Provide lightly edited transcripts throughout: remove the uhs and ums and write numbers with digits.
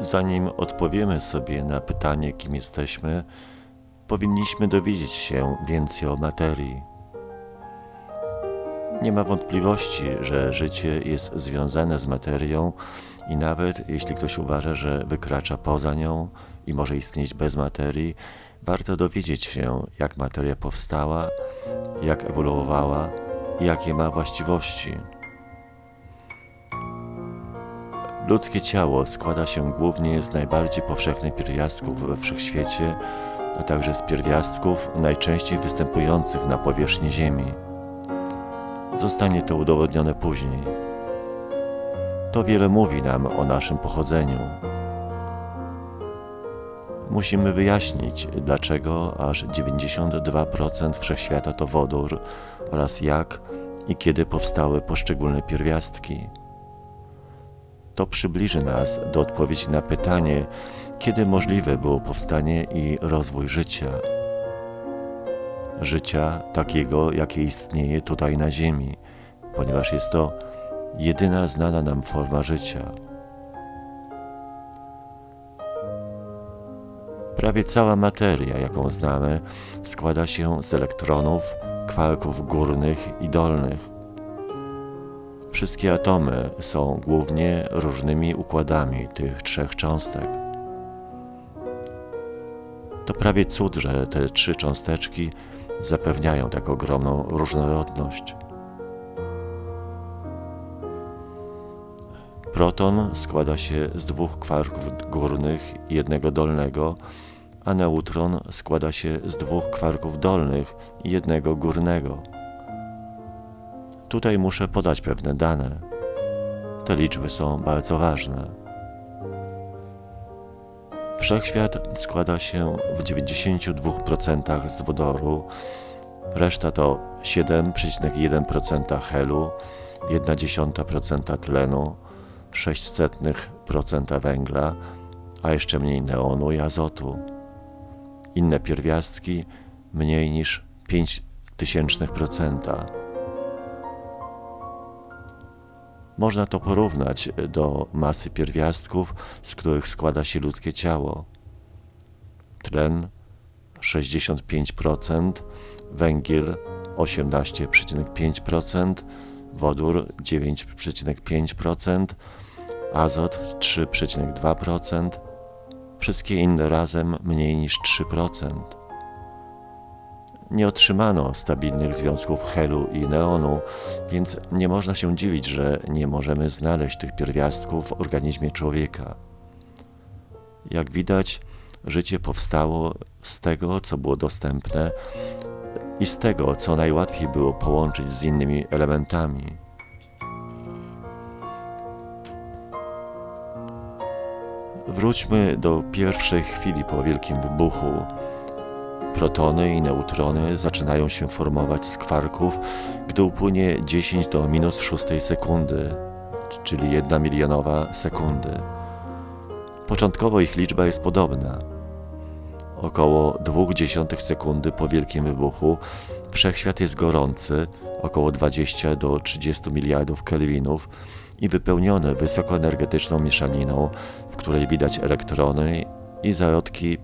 Zanim odpowiemy sobie na pytanie, kim jesteśmy, powinniśmy dowiedzieć się więcej o materii. Nie ma wątpliwości, że życie jest związane z materią i nawet jeśli ktoś uważa, że wykracza poza nią i może istnieć bez materii, warto dowiedzieć się, jak materia powstała, jak ewoluowała i jakie ma właściwości. Ludzkie ciało składa się głównie z najbardziej powszechnych pierwiastków we wszechświecie, a także z pierwiastków najczęściej występujących na powierzchni Ziemi. Zostanie to udowodnione później. To wiele mówi nam o naszym pochodzeniu. Musimy wyjaśnić, dlaczego aż 92% wszechświata to wodór oraz jak i kiedy powstały poszczególne pierwiastki. To przybliży nas do odpowiedzi na pytanie, kiedy możliwe było powstanie i rozwój życia. Życia takiego, jakie istnieje tutaj na Ziemi, ponieważ jest to jedyna znana nam forma życia. Prawie cała materia, jaką znamy, składa się z elektronów, kwarków górnych i dolnych. Wszystkie atomy są głównie różnymi układami tych trzech cząstek. To prawie cud, że te trzy cząsteczki zapewniają tak ogromną różnorodność. Proton składa się z dwóch kwarków górnych i jednego dolnego, a neutron składa się z dwóch kwarków dolnych i jednego górnego. Tutaj muszę podać pewne dane. Te liczby są bardzo ważne. Wszechświat składa się w 92% z wodoru, reszta to 7,1% helu, 0,1% tlenu, 0,06% węgla, a jeszcze mniej neonu i azotu. Inne pierwiastki mniej niż 0,005%. Można to porównać do masy pierwiastków, z których składa się ludzkie ciało. Tlen 65%, węgiel 18,5%, wodór 9,5%, azot 3,2%, wszystkie inne razem mniej niż 3%. Nie otrzymano stabilnych związków helu i neonu, więc nie można się dziwić, że nie możemy znaleźć tych pierwiastków w organizmie człowieka. Jak widać, życie powstało z tego, co było dostępne i z tego, co najłatwiej było połączyć z innymi elementami. Wróćmy do pierwszej chwili po Wielkim Wybuchu. Protony i neutrony zaczynają się formować z kwarków, gdy upłynie 10 do minus 6 sekundy, czyli 1 milionowa sekundy. Początkowo ich liczba jest podobna. Około 0,2 sekundy po Wielkim Wybuchu wszechświat jest gorący, około 20 do 30 miliardów kelwinów i wypełniony wysokoenergetyczną mieszaniną, w której widać elektrony i zarodki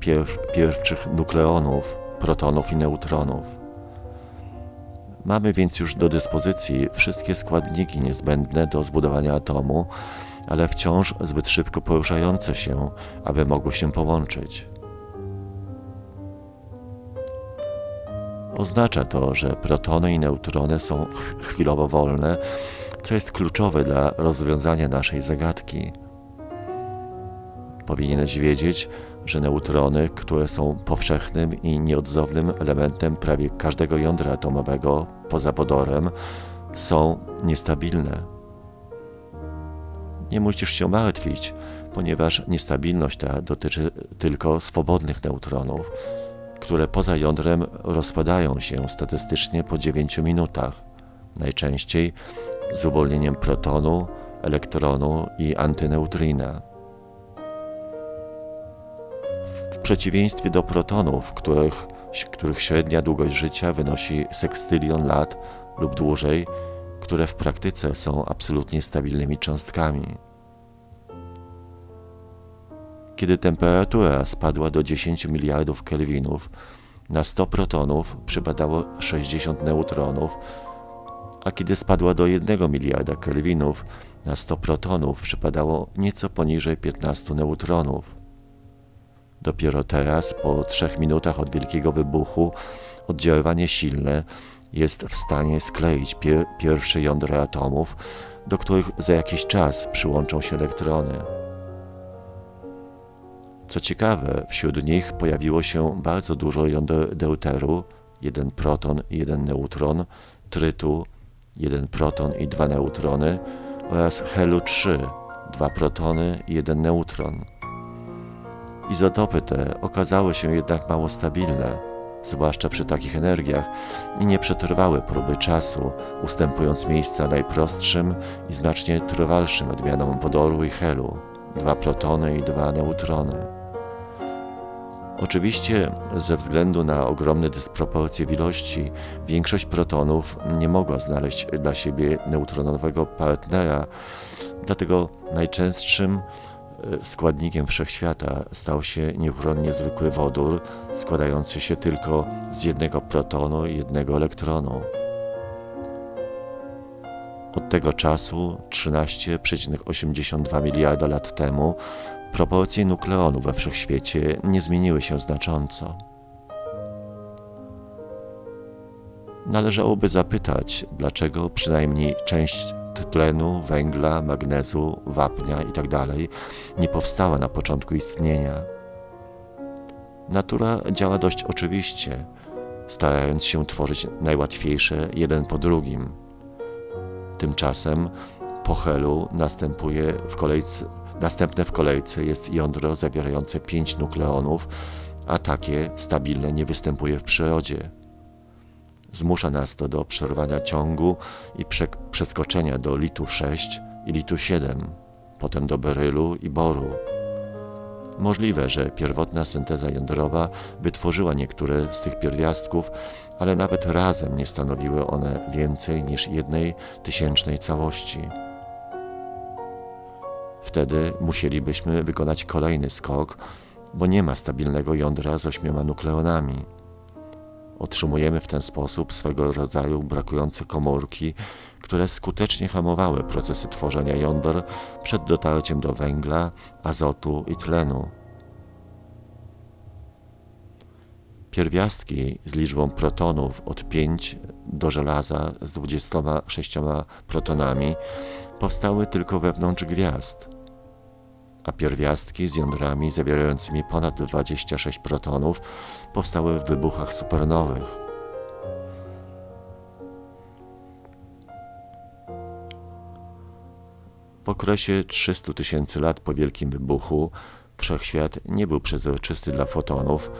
pierwszych nukleonów, protonów i neutronów. Mamy więc już do dyspozycji wszystkie składniki niezbędne do zbudowania atomu, ale wciąż zbyt szybko poruszające się, aby mogły się połączyć. Oznacza to, że protony i neutrony są chwilowo wolne, co jest kluczowe dla rozwiązania naszej zagadki. Powinieneś wiedzieć, że neutrony, które są powszechnym i nieodzownym elementem prawie każdego jądra atomowego poza wodorem, są niestabilne. Nie musisz się martwić, ponieważ niestabilność ta dotyczy tylko swobodnych neutronów, które poza jądrem rozpadają się statystycznie po 9 minutach, najczęściej z uwolnieniem protonu, elektronu i antyneutrina. W przeciwieństwie do protonów, których średnia długość życia wynosi sekstylion lat lub dłużej, które w praktyce są absolutnie stabilnymi cząstkami. Kiedy temperatura spadła do 10 miliardów kelwinów, na 100 protonów przypadało 60 neutronów, a kiedy spadła do 1 miliarda kelwinów, na 100 protonów przypadało nieco poniżej 15 neutronów. Dopiero teraz, po 3 minutach od wielkiego wybuchu, oddziaływanie silne jest w stanie skleić pierwsze jądra atomów, do których za jakiś czas przyłączą się elektrony. Co ciekawe, wśród nich pojawiło się bardzo dużo jąder deuteru, 1 proton i 1 neutron, trytu, 1 proton i 2 neutrony oraz helu-3, 2 protony i 1 neutron. Izotopy te okazały się jednak mało stabilne, zwłaszcza przy takich energiach, i nie przetrwały próby czasu, ustępując miejsca najprostszym i znacznie trwalszym odmianom wodoru i helu, 2 protony i 2 neutrony. Oczywiście ze względu na ogromne dysproporcje w ilości, większość protonów nie mogła znaleźć dla siebie neutronowego partnera, dlatego najczęstszym składnikiem wszechświata stał się nieuchronnie zwykły wodór, składający się tylko z 1 protonu i 1 elektronu. Od tego czasu, 13,82 miliarda lat temu, proporcje nukleonów we wszechświecie nie zmieniły się znacząco. Należałoby zapytać, dlaczego przynajmniej część tlenu, węgla, magnezu, wapnia itd. nie powstała na początku istnienia. Natura działa dość oczywiście, starając się tworzyć najłatwiejsze jeden po drugim. Tymczasem po helu następne w kolejce jest jądro zawierające 5 nukleonów, a takie stabilne nie występuje w przyrodzie. Zmusza nas to do przerwania ciągu i przeskoczenia do litu-6 i litu-7, potem do berylu i boru. Możliwe, że pierwotna synteza jądrowa wytworzyła niektóre z tych pierwiastków, ale nawet razem nie stanowiły one więcej niż 1/1000 całości. Wtedy musielibyśmy wykonać kolejny skok, bo nie ma stabilnego jądra z 8 nukleonami. Otrzymujemy w ten sposób swego rodzaju brakujące komórki, które skutecznie hamowały procesy tworzenia jąder przed dotarciem do węgla, azotu i tlenu. Pierwiastki z liczbą protonów od 5 do żelaza z 26 protonami powstały tylko wewnątrz gwiazd, a pierwiastki z jądrami zawierającymi ponad 26 protonów powstały w wybuchach supernowych. W okresie 300 000 lat po Wielkim Wybuchu wszechświat nie był przezroczysty dla fotonów,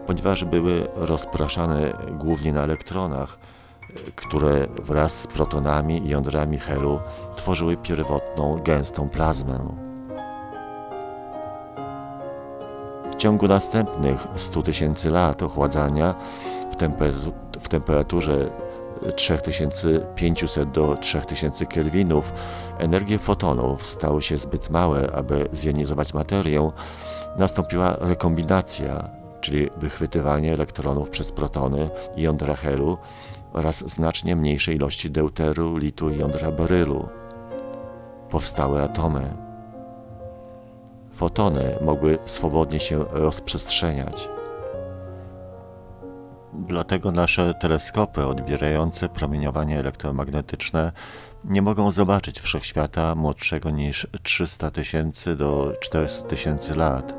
ponieważ były rozpraszane głównie na elektronach, które wraz z protonami i jądrami helu tworzyły pierwotną, gęstą plazmę. W ciągu następnych 100 000 lat ochładzania w temperaturze 3500 do 3000 kelwinów energie fotonów stały się zbyt małe, aby zjonizować materię. Nastąpiła rekombinacja, czyli wychwytywanie elektronów przez protony i jądra helu oraz znacznie mniejsze ilości deuteru, litu i jądra berylu. Powstały atomy. Fotony mogły swobodnie się rozprzestrzeniać. Dlatego nasze teleskopy odbierające promieniowanie elektromagnetyczne nie mogą zobaczyć wszechświata młodszego niż 300 000 do 400 000 lat.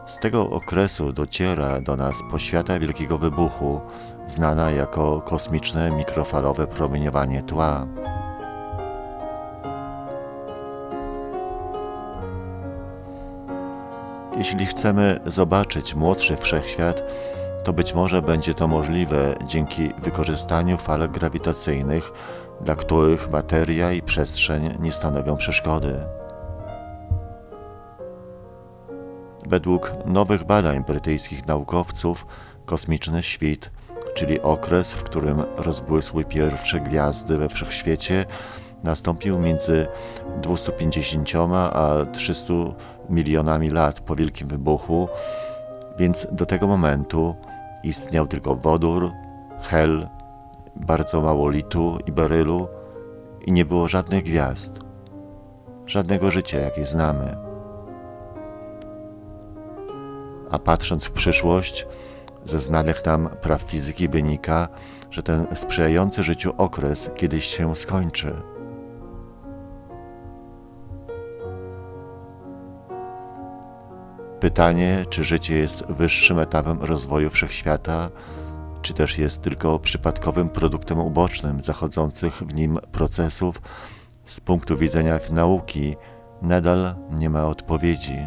Z tego okresu dociera do nas poświata Wielkiego Wybuchu, znana jako kosmiczne mikrofalowe promieniowanie tła. Jeśli chcemy zobaczyć młodszy wszechświat, to być może będzie to możliwe dzięki wykorzystaniu fal grawitacyjnych, dla których materia i przestrzeń nie stanowią przeszkody. Według nowych badań brytyjskich naukowców, kosmiczny świt, czyli okres, w którym rozbłysły pierwsze gwiazdy we wszechświecie, nastąpił między 250 a 300 milionami lat po Wielkim Wybuchu, więc do tego momentu istniał tylko wodór, hel, bardzo mało litu i berylu i nie było żadnych gwiazd, żadnego życia, jakie znamy. A patrząc w przyszłość, ze znanych nam praw fizyki wynika, że ten sprzyjający życiu okres kiedyś się skończy. Pytanie, czy życie jest wyższym etapem rozwoju wszechświata, czy też jest tylko przypadkowym produktem ubocznym zachodzących w nim procesów, z punktu widzenia nauki nadal nie ma odpowiedzi.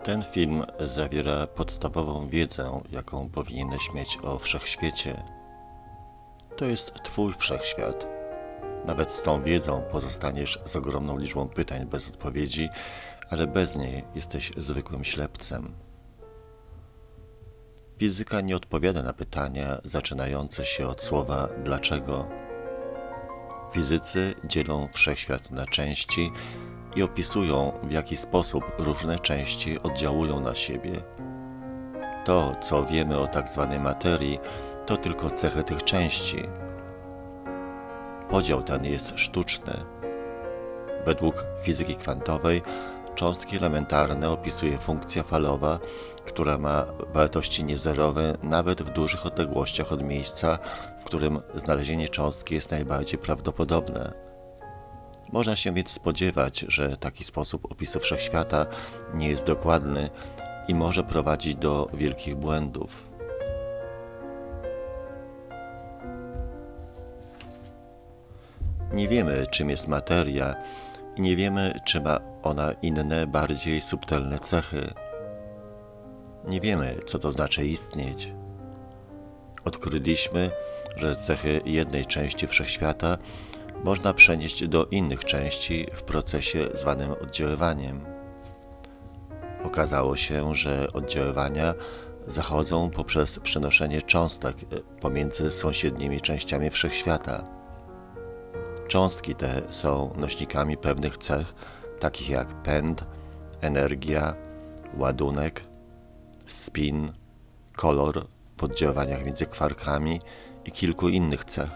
Ten film zawiera podstawową wiedzę, jaką powinieneś mieć o wszechświecie. To jest Twój wszechświat. Nawet z tą wiedzą pozostaniesz z ogromną liczbą pytań bez odpowiedzi, ale bez niej jesteś zwykłym ślepcem. Fizyka nie odpowiada na pytania zaczynające się od słowa dlaczego. Fizycy dzielą wszechświat na części i opisują, w jaki sposób różne części oddziałują na siebie. To, co wiemy o tak zwanej materii, to tylko cechy tych części. Podział ten jest sztuczny. Według fizyki kwantowej cząstki elementarne opisuje funkcja falowa, która ma wartości niezerowe nawet w dużych odległościach od miejsca, w którym znalezienie cząstki jest najbardziej prawdopodobne. Można się więc spodziewać, że taki sposób opisu wszechświata nie jest dokładny i może prowadzić do wielkich błędów. Nie wiemy, czym jest materia i nie wiemy, czy ma ona inne, bardziej subtelne cechy. Nie wiemy, co to znaczy istnieć. Odkryliśmy, że cechy jednej części wszechświata można przenieść do innych części w procesie zwanym oddziaływaniem. Okazało się, że oddziaływania zachodzą poprzez przenoszenie cząstek pomiędzy sąsiednimi częściami wszechświata. Cząstki te są nośnikami pewnych cech, takich jak pęd, energia, ładunek, spin, kolor w oddziaływaniach między kwarkami i kilku innych cech.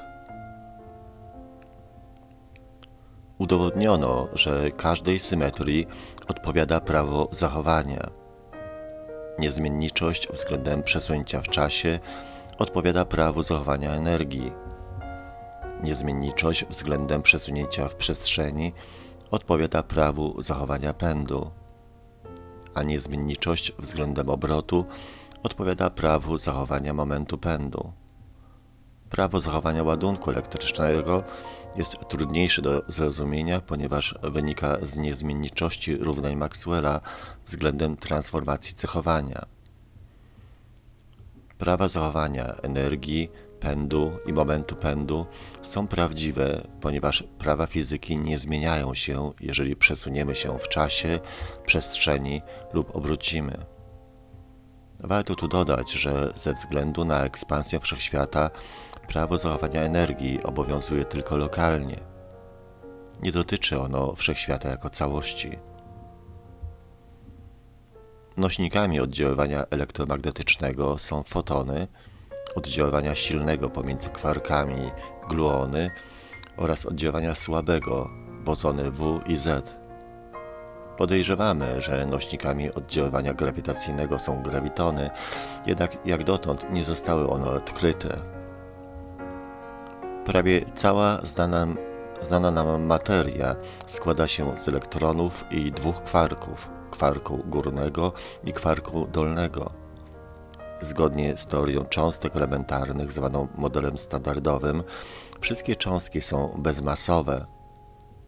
Udowodniono, że każdej symetrii odpowiada prawo zachowania. Niezmienniczość względem przesunięcia w czasie odpowiada prawu zachowania energii. Niezmienniczość względem przesunięcia w przestrzeni odpowiada prawu zachowania pędu, a niezmienniczość względem obrotu odpowiada prawu zachowania momentu pędu. Prawo zachowania ładunku elektrycznego jest trudniejsze do zrozumienia, ponieważ wynika z niezmienniczości równań Maxwella względem transformacji cechowania. Prawa zachowania energii, pędu i momentu pędu są prawdziwe, ponieważ prawa fizyki nie zmieniają się, jeżeli przesuniemy się w czasie, przestrzeni lub obrócimy. Warto tu dodać, że ze względu na ekspansję wszechświata prawo zachowania energii obowiązuje tylko lokalnie. Nie dotyczy ono wszechświata jako całości. Nośnikami oddziaływania elektromagnetycznego są fotony, oddziaływania silnego pomiędzy kwarkami, gluony oraz oddziaływania słabego, bozony W i Z. Podejrzewamy, że nośnikami oddziaływania grawitacyjnego są grawitony, jednak jak dotąd nie zostały one odkryte. Prawie cała znana nam materia składa się z elektronów i dwóch kwarków, kwarku górnego i kwarku dolnego. Zgodnie z teorią cząstek elementarnych, zwaną modelem standardowym, Wszystkie cząstki są bezmasowe.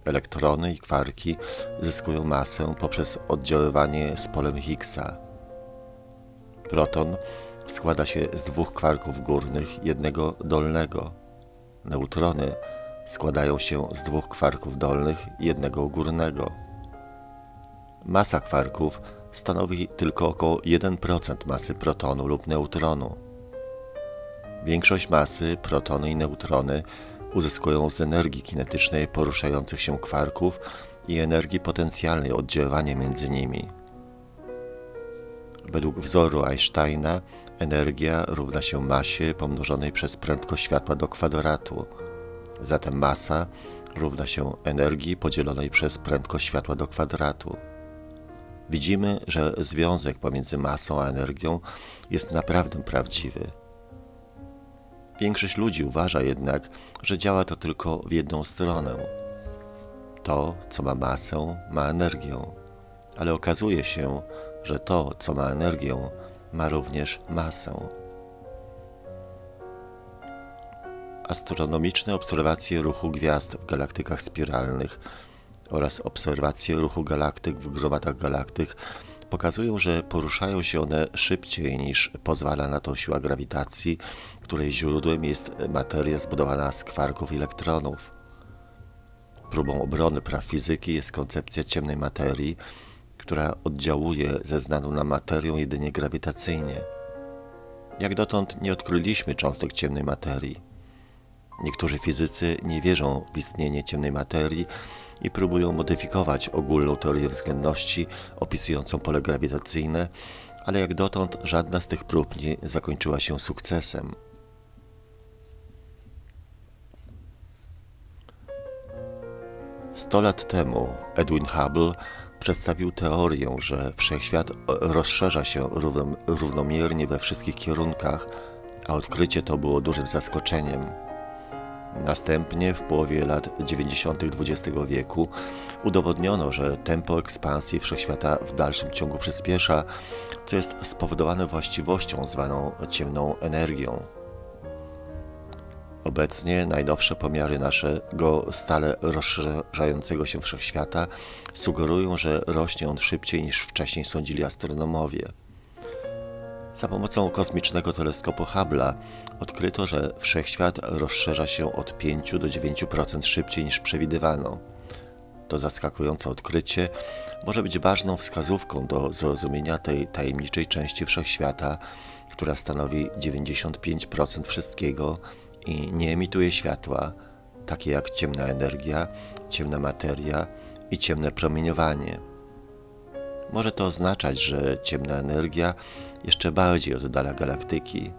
Elektrony i kwarki zyskują masę poprzez oddziaływanie z polem Higgsa. Proton składa się z 2 kwarków górnych, jednego dolnego. Neutrony składają się z 2 kwarków dolnych, jednego górnego. Masa kwarków stanowi tylko około 1% masy protonu lub neutronu. Większość masy, protony i neutrony, uzyskują z energii kinetycznej poruszających się kwarków i energii potencjalnej oddziaływania między nimi. Według wzoru Einsteina energia równa się masie pomnożonej przez prędkość światła do kwadratu. Zatem masa równa się energii podzielonej przez prędkość światła do kwadratu. Widzimy, że związek pomiędzy masą a energią jest naprawdę prawdziwy. Większość ludzi uważa jednak, że działa to tylko w jedną stronę. To, co ma masę, ma energię, ale okazuje się, że to, co ma energię, ma również masę. Astronomiczne obserwacje ruchu gwiazd w galaktykach spiralnych oraz obserwacje ruchu galaktyk w gromadach galaktyk pokazują, że poruszają się one szybciej niż pozwala na to siła grawitacji, której źródłem jest materia zbudowana z kwarków i elektronów. Próbą obrony praw fizyki jest koncepcja ciemnej materii, która oddziałuje ze znaną nam materią jedynie grawitacyjnie. Jak dotąd nie odkryliśmy cząstek ciemnej materii. Niektórzy fizycy nie wierzą w istnienie ciemnej materii i próbują modyfikować ogólną teorię względności opisującą pole grawitacyjne, ale jak dotąd żadna z tych prób nie zakończyła się sukcesem. Sto lat temu Edwin Hubble przedstawił teorię, że wszechświat rozszerza się równomiernie we wszystkich kierunkach, a odkrycie to było dużym zaskoczeniem. Następnie w połowie lat 90. XX wieku udowodniono, że tempo ekspansji wszechświata w dalszym ciągu przyspiesza, co jest spowodowane właściwością zwaną ciemną energią. Obecnie najnowsze pomiary naszego stale rozszerzającego się wszechświata sugerują, że rośnie on szybciej niż wcześniej sądzili astronomowie. Za pomocą kosmicznego teleskopu Hubble'a odkryto, że wszechświat rozszerza się od 5 do 9% szybciej niż przewidywano. To zaskakujące odkrycie może być ważną wskazówką do zrozumienia tej tajemniczej części wszechświata, która stanowi 95% wszystkiego i nie emituje światła, takie jak ciemna energia, ciemna materia i ciemne promieniowanie. Może to oznaczać, że ciemna energia jeszcze bardziej oddala galaktyki,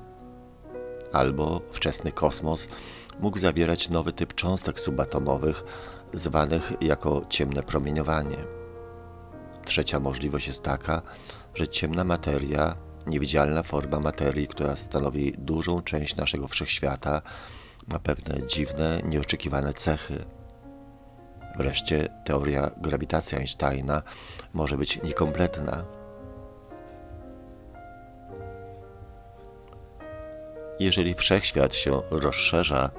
albo wczesny kosmos mógł zawierać nowy typ cząstek subatomowych, zwanych jako ciemne promieniowanie. Trzecia możliwość jest taka, że ciemna materia, niewidzialna forma materii, która stanowi dużą część naszego wszechświata, ma pewne dziwne, nieoczekiwane cechy. Wreszcie teoria grawitacji Einsteina może być niekompletna. Jeżeli wszechświat się rozszerza,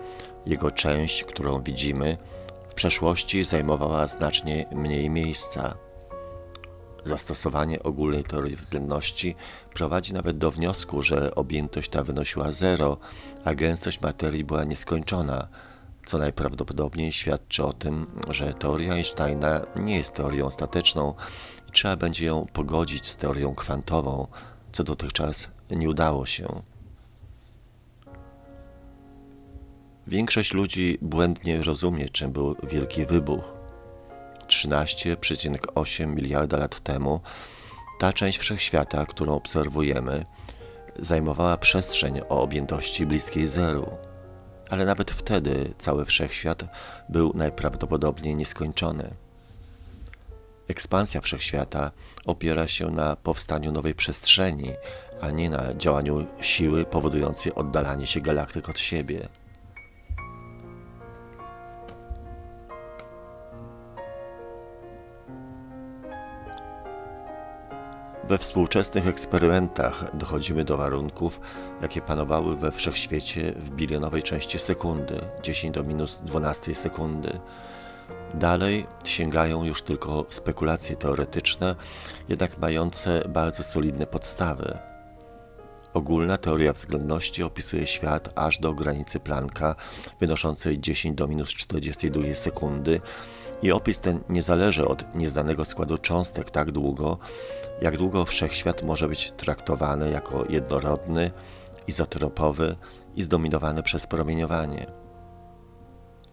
jego część, którą widzimy, w przeszłości zajmowała znacznie mniej miejsca. Zastosowanie ogólnej teorii względności prowadzi nawet do wniosku, że objętość ta wynosiła 0, a gęstość materii była nieskończona, co najprawdopodobniej świadczy o tym, że teoria Einsteina nie jest teorią ostateczną i trzeba będzie ją pogodzić z teorią kwantową, co dotychczas nie udało się. Większość ludzi błędnie rozumie, czym był Wielki Wybuch. 13,8 miliarda lat temu ta część wszechświata, którą obserwujemy, zajmowała przestrzeń o objętości bliskiej zeru, ale nawet wtedy cały wszechświat był najprawdopodobniej nieskończony. Ekspansja wszechświata opiera się na powstaniu nowej przestrzeni, a nie na działaniu siły powodującej oddalanie się galaktyk od siebie. We współczesnych eksperymentach dochodzimy do warunków, jakie panowały we wszechświecie w bilionowej części sekundy, 10 do minus 12 sekundy. Dalej sięgają już tylko spekulacje teoretyczne, jednak mające bardzo solidne podstawy. Ogólna teoria względności opisuje świat aż do granicy Plancka, wynoszącej 10 do minus 42 sekundy, i opis ten nie zależy od nieznanego składu cząstek tak długo, jak długo wszechświat może być traktowany jako jednorodny, izotropowy i zdominowany przez promieniowanie.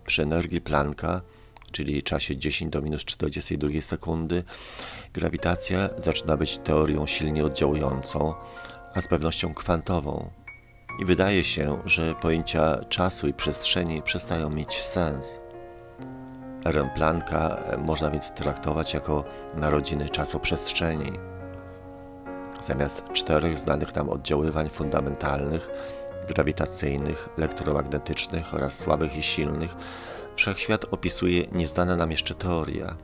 Przy energii Plancka, czyli czasie 10 do minus 42 sekundy, grawitacja zaczyna być teorią silnie oddziałującą, a z pewnością kwantową. I wydaje się, że pojęcia czasu i przestrzeni przestają mieć sens. Erę Plancka można więc traktować jako narodziny czasoprzestrzeni. Zamiast 4 znanych nam oddziaływań fundamentalnych, grawitacyjnych, elektromagnetycznych oraz słabych i silnych, wszechświat opisuje nieznana nam jeszcze teoria.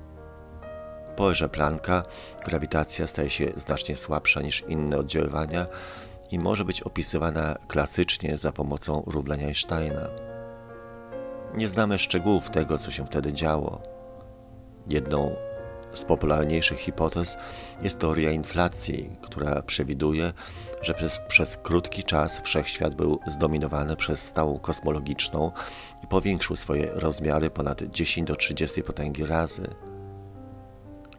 Po erze Plancka grawitacja staje się znacznie słabsza niż inne oddziaływania i może być opisywana klasycznie za pomocą równania Einsteina. Nie znamy szczegółów tego, co się wtedy działo. Jedną z popularniejszych hipotez jest teoria inflacji, która przewiduje, że przez krótki czas wszechświat był zdominowany przez stałą kosmologiczną i powiększył swoje rozmiary ponad 10 do 30 potęgi razy.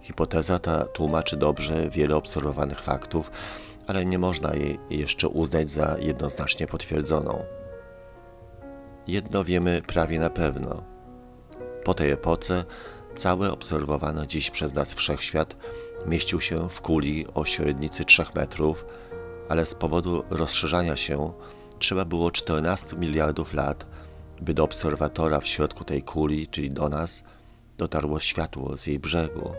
Hipoteza ta tłumaczy dobrze wiele obserwowanych faktów, ale nie można jej jeszcze uznać za jednoznacznie potwierdzoną. Jedno wiemy prawie na pewno. Po tej epoce cały obserwowany dziś przez nas wszechświat mieścił się w kuli o średnicy 3 metrów, ale z powodu rozszerzania się trzeba było 14 miliardów lat, by do obserwatora w środku tej kuli, czyli do nas, dotarło światło z jej brzegu.